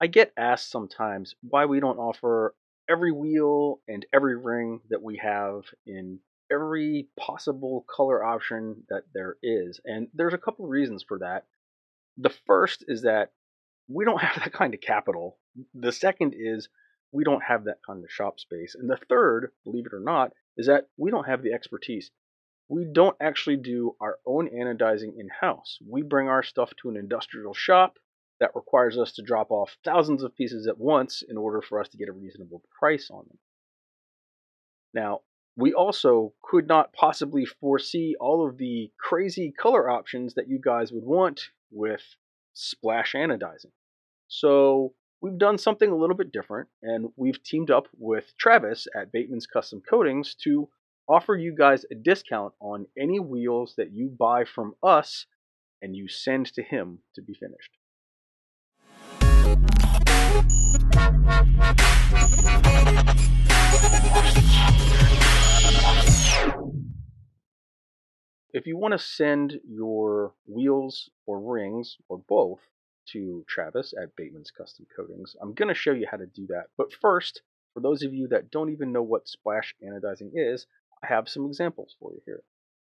I get asked sometimes why we don't offer every wheel and every ring that we have in every possible color option that there is. And there's a couple of reasons for that. The first is that we don't have that kind of capital. The second is we don't have that kind of shop space. And the third, believe it or not, is that we don't have the expertise. We don't actually do our own anodizing in-house. We bring our stuff to an industrial shop that requires us to drop off thousands of pieces at once in order for us to get a reasonable price on them. Now, we also could not possibly foresee all of the crazy color options that you guys would want with splash anodizing. So we've done something a little bit different, and we've teamed up with Travis at Batemans Custom Coatings to offer you guys a discount on any wheels that you buy from us and you send to him to be finished. If you want to send your wheels or rings or both to Travis at Bateman's Custom Coatings, I'm going to show you how to do that. But first, for those of you that don't even know what splash anodizing is, I have some examples for you here.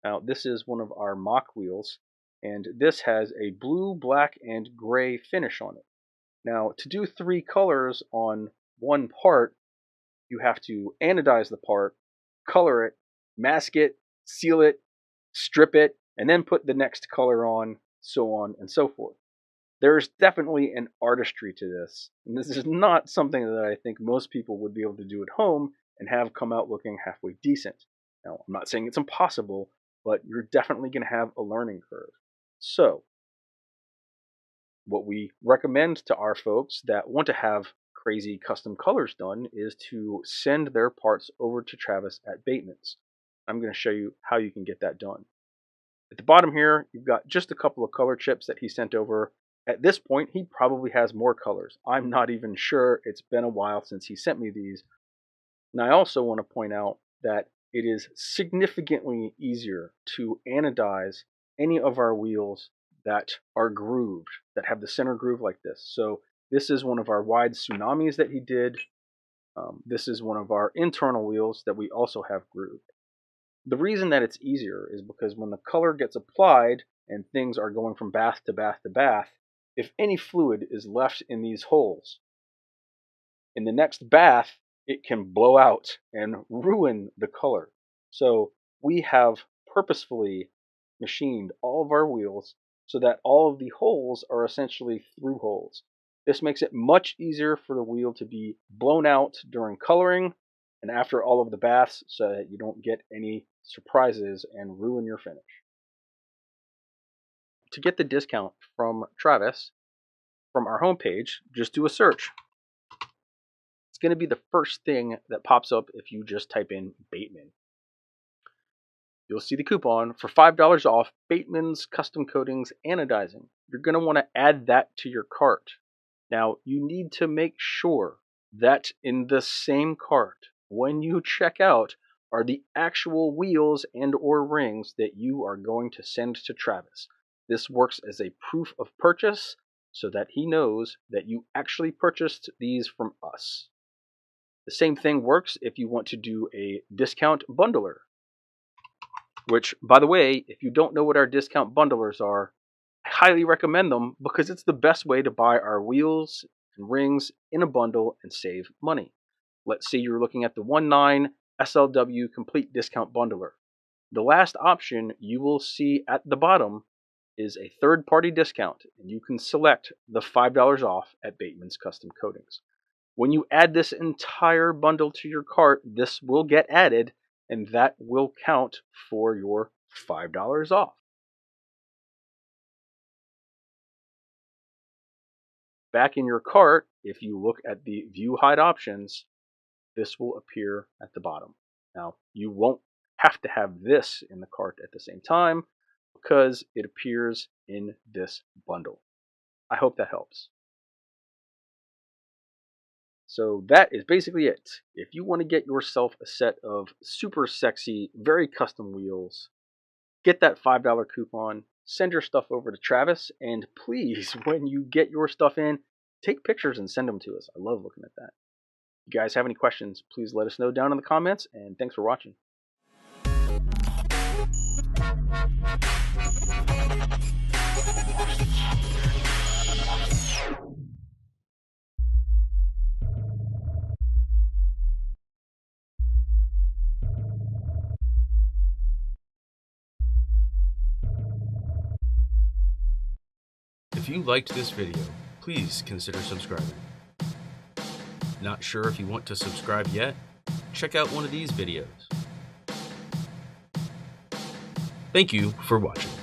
Now, this is one of our mock wheels, and this has a blue, black, and gray finish on it. Now, to do 3 colors on one part, you have to anodize the part, color it, mask it, seal it, strip it, and then put the next color on, so on and so forth. There's definitely an artistry to this, and this is not something that I think most people would be able to do at home and have come out looking halfway decent. Now, I'm not saying it's impossible, but you're definitely going to have a learning curve. So, what we recommend to our folks that want to have crazy custom colors done is to send their parts over to Travis at Batemans. I'm going to show you how you can get that done. At the bottom here, you've got just a couple of color chips that he sent over. At this point, he probably has more colors. I'm not even sure. It's been a while since he sent me these. And I also want to point out that it is significantly easier to anodize any of our wheels that are grooved, that have the center groove like this. So this is one of our wide tsunamis that he did. This is one of our internal wheels that we also have grooved. The reason that it's easier is because when the color gets applied and things are going from bath to bath to bath, if any fluid is left in these holes, in the next bath, it can blow out and ruin the color. So we have purposefully machined all of our wheels so that all of the holes are essentially through holes. This makes it much easier for the wheel to be blown out during coloring and after all of the baths so that you don't get any surprises and ruin your finish. To get the discount from Travis, from our homepage, just do a search. It's going to be the first thing that pops up if you just type in Bateman. You'll see the coupon for $5 off Bateman's Custom Coatings Anodizing. You're going to want to add that to your cart. Now, you need to make sure that in the same cart, when you check out, are the actual wheels and or rings that you are going to send to Travis. This works as a proof of purchase so that he knows that you actually purchased these from us. The same thing works if you want to do a discount bundler, which, by the way, if you don't know what our discount bundlers are, I highly recommend them because it's the best way to buy our wheels and rings in a bundle and save money. Let's say you're looking at the 1.9 SLW Complete Discount Bundler. The last option you will see at the bottom is a third-party discount, and you can select the $5 off at Bateman's Custom Coatings. When you add this entire bundle to your cart, this will get added, and that will count for your $5 off. Back in your cart, if you look at the View Hide options, this will appear at the bottom. Now, you won't have to have this in the cart at the same time because it appears in this bundle. I hope that helps. So that is basically it. If you want to get yourself a set of super sexy, very custom wheels, get that $5 coupon, send your stuff over to Travis, and please, when you get your stuff in, take pictures and send them to us. I love looking at that. If you guys have any questions, please let us know down in the comments, and thanks for watching. If you liked this video, please consider subscribing. Not sure if you want to subscribe yet? Check out one of these videos. Thank you for watching.